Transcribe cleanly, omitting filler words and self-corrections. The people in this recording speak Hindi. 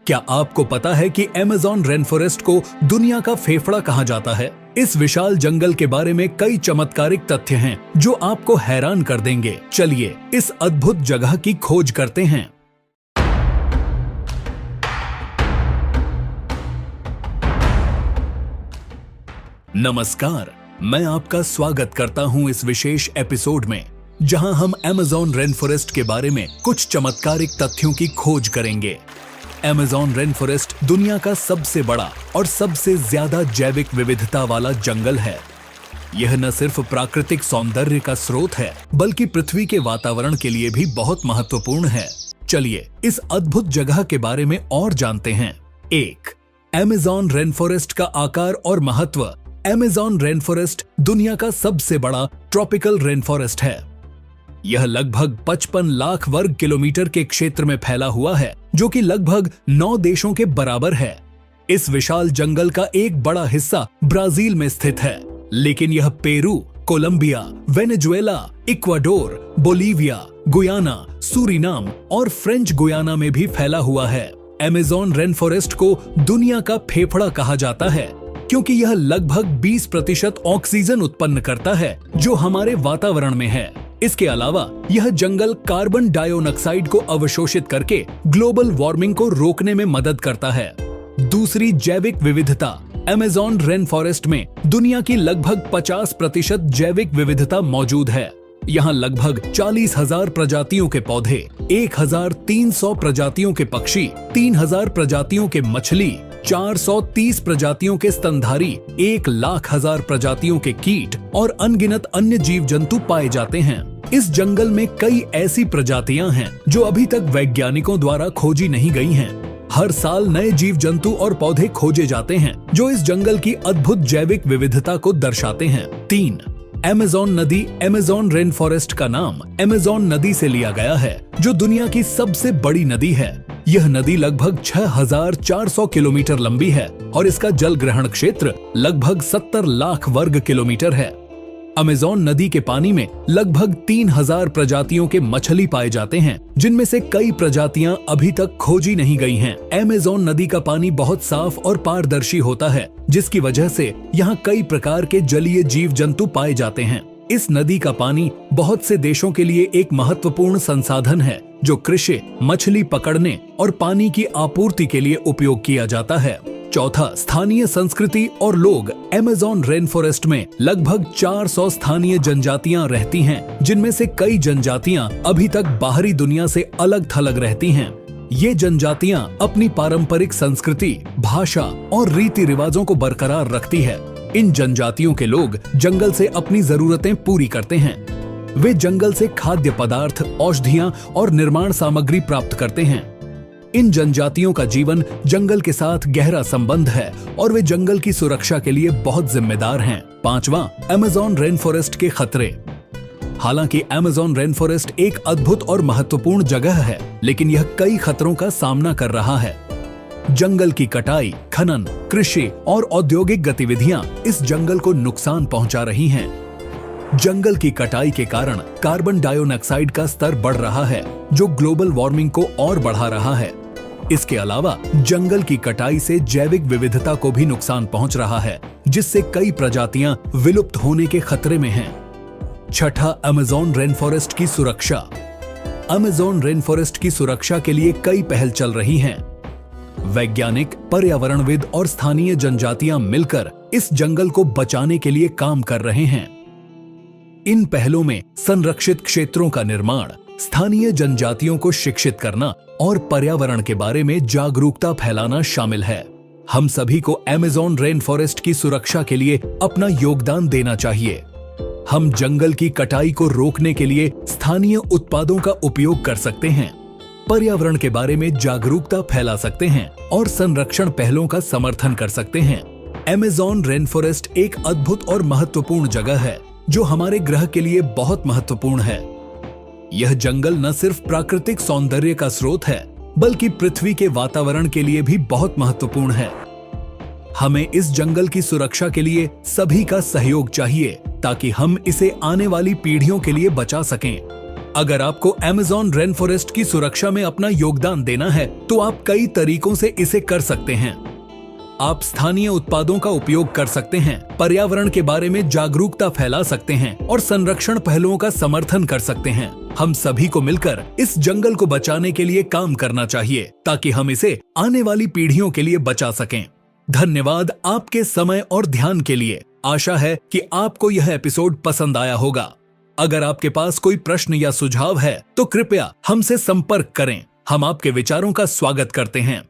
क्या आपको पता है कि अमेज़न रेन फॉरेस्ट को दुनिया का फेफड़ा कहा जाता है? इस विशाल जंगल के बारे में कई चमत्कारिक तथ्य हैं जो आपको हैरान कर देंगे। चलिए इस अद्भुत जगह की खोज करते हैं। नमस्कार, मैं आपका स्वागत करता हूं इस विशेष एपिसोड में, जहां हम अमेज़न रेन फॉरेस्ट के बारे में कुछ चमत्कारिक तथ्यों की खोज करेंगे। अमेज़न रेन फॉरेस्ट दुनिया का सबसे बड़ा और सबसे ज्यादा जैविक विविधता वाला जंगल है। यह न सिर्फ प्राकृतिक सौंदर्य का स्रोत है, बल्कि पृथ्वी के वातावरण के लिए भी बहुत महत्वपूर्ण है। चलिए इस अद्भुत जगह के बारे में और जानते हैं। 1. अमेज़न रेन फॉरेस्ट का आकार और महत्व। अमेज़न रेन फॉरेस्ट दुनिया का सबसे बड़ा ट्रॉपिकल रेन फॉरेस्ट है। यह लगभग 55 लाख वर्ग किलोमीटर के क्षेत्र में फैला हुआ है, जो कि लगभग 9 देशों के बराबर है। इस विशाल जंगल का एक बड़ा हिस्सा ब्राजील में स्थित है, लेकिन यह Peru, Colombia, Venezuela, Ecuador, Bolivia, Guyana, Suriname और फ्रेंच गुयाना में भी फैला हुआ है। अमेज़न रेन फॉरेस्ट को दुनिया का फेफड़ा कहा जाता है, क्योंकि यह लगभग 20% ऑक्सीजन उत्पन्न करता है, जो हमारे वातावरण में है। इसके अलावा यह जंगल कार्बन डाइऑक्साइड को अवशोषित करके ग्लोबल वार्मिंग को रोकने में मदद करता है। दूसरी, जैविक विविधता। अमेज़न रेन फॉरेस्ट में दुनिया की लगभग 50% जैविक विविधता मौजूद है। यहाँ लगभग 40,000 प्रजातियों के पौधे, 1,300 प्रजातियों के पक्षी, 3,000 प्रजातियों के मछली, 430 प्रजातियों के स्तनधारी, 1,00,000 प्रजातियों के कीट और अनगिनत अन्य जीव जंतु पाए जाते हैं। इस जंगल में कई ऐसी प्रजातियां हैं जो अभी तक वैज्ञानिकों द्वारा खोजी नहीं गई हैं। हर साल नए जीव जंतु और पौधे खोजे जाते हैं, जो इस जंगल की अद्भुत जैविक विविधता को दर्शाते हैं। 3. अमेज़न नदी। अमेज़न रेन फॉरेस्ट का नाम अमेज़न नदी से लिया गया है, जो दुनिया की सबसे बड़ी नदी है। यह नदी लगभग 6,400 किलोमीटर लंबी है और इसका जल ग्रहण क्षेत्र लगभग 70 लाख वर्ग किलोमीटर है। अमेज़न नदी के पानी में लगभग 3,000 प्रजातियों के मछली पाए जाते हैं, जिनमें से कई प्रजातियां अभी तक खोजी नहीं गई हैं। अमेज़न नदी का पानी बहुत साफ और पारदर्शी होता है, जिसकी वजह से यहाँ कई प्रकार के जलीय जीव जंतु पाए जाते हैं। इस नदी का पानी बहुत से देशों के लिए एक महत्वपूर्ण संसाधन है, जो कृषि, मछली पकड़ने और पानी की आपूर्ति के लिए उपयोग किया जाता है। चौथा, स्थानीय संस्कृति और लोग। अमेज़न रेन फॉरेस्ट में लगभग 400 स्थानीय जनजातियां रहती हैं, जिनमें से कई जनजातियां अभी तक बाहरी दुनिया से अलग थलग रहती हैं। ये जनजातियां अपनी पारंपरिक संस्कृति, भाषा और रीति रिवाजों को बरकरार रखती है। इन जनजातियों के लोग जंगल से अपनी जरूरतें पूरी करते हैं। वे जंगल से खाद्य पदार्थ, औषधियां और निर्माण सामग्री प्राप्त करते हैं। इन जनजातियों का जीवन जंगल के साथ गहरा संबंध है और वे जंगल की सुरक्षा के लिए बहुत जिम्मेदार हैं। 5वां, अमेज़न रेन फॉरेस्ट के खतरे। हालांकि अमेज़न रेन फॉरेस्ट एक अद्भुत और महत्वपूर्ण जगह है, लेकिन यह कई खतरों का सामना कर रहा है। जंगल की कटाई, खनन, कृषि और औद्योगिक गतिविधियां इस जंगल को नुकसान पहुंचा रही हैं। जंगल की कटाई के कारण कार्बन डाइऑक्साइड का स्तर बढ़ रहा है, जो ग्लोबल वार्मिंग को और बढ़ा रहा है। इसके अलावा जंगल की कटाई से जैविक विविधता को भी नुकसान पहुंच रहा है, जिससे कई प्रजातियां विलुप्त होने के खतरे में हैं। 6ठा, अमेज़न रेन फॉरेस्ट की सुरक्षा। अमेज़न रेन फॉरेस्ट की सुरक्षा के लिए कई पहल चल रही हैं। वैज्ञानिक, पर्यावरणविद और स्थानीय जनजातियां मिलकर इस जंगल को बचाने के लिए काम कर रहे हैं। इन पहलों में संरक्षित क्षेत्रों का निर्माण, स्थानीय जनजातियों को शिक्षित करना और पर्यावरण के बारे में जागरूकता फैलाना शामिल है। हम सभी को अमेज़न रेन फॉरेस्ट की सुरक्षा के लिए अपना योगदान देना चाहिए। हम जंगल की कटाई को रोकने के लिए स्थानीय उत्पादों का उपयोग कर सकते हैं, पर्यावरण के बारे में जागरूकता फैला सकते हैं और संरक्षण पहलों का समर्थन कर सकते हैं। अमेज़न रेन फॉरेस्ट एक अद्भुत और महत्वपूर्ण जगह है, जो हमारे ग्रह के लिए बहुत महत्वपूर्ण है। यह जंगल न सिर्फ प्राकृतिक सौंदर्य का स्रोत है, बल्कि पृथ्वी के वातावरण के लिए भी बहुत महत्वपूर्ण है। हमें इस जंगल की सुरक्षा के लिए सभी का सहयोग चाहिए, ताकि हम इसे आने वाली पीढ़ियों के लिए बचा सकें। अगर आपको अमेज़न रेन फॉरेस्ट की सुरक्षा में अपना योगदान देना है तो आप कई तरीकों से इसे कर सकते हैं। आप स्थानीय उत्पादों का उपयोग कर सकते हैं, पर्यावरण के बारे में जागरूकता फैला सकते हैं और संरक्षण पहलुओं का समर्थन कर सकते हैं। हम सभी को मिलकर इस जंगल को बचाने के लिए काम करना चाहिए ताकि हम इसे आने वाली पीढ़ियों के लिए बचा सकें। धन्यवाद आपके समय और ध्यान के लिए। आशा है कि आपको यह एपिसोड पसंद आया होगा। अगर आपके पास कोई प्रश्न या सुझाव है तो कृपया हमसे संपर्क करें। हम आपके विचारों का स्वागत करते हैं।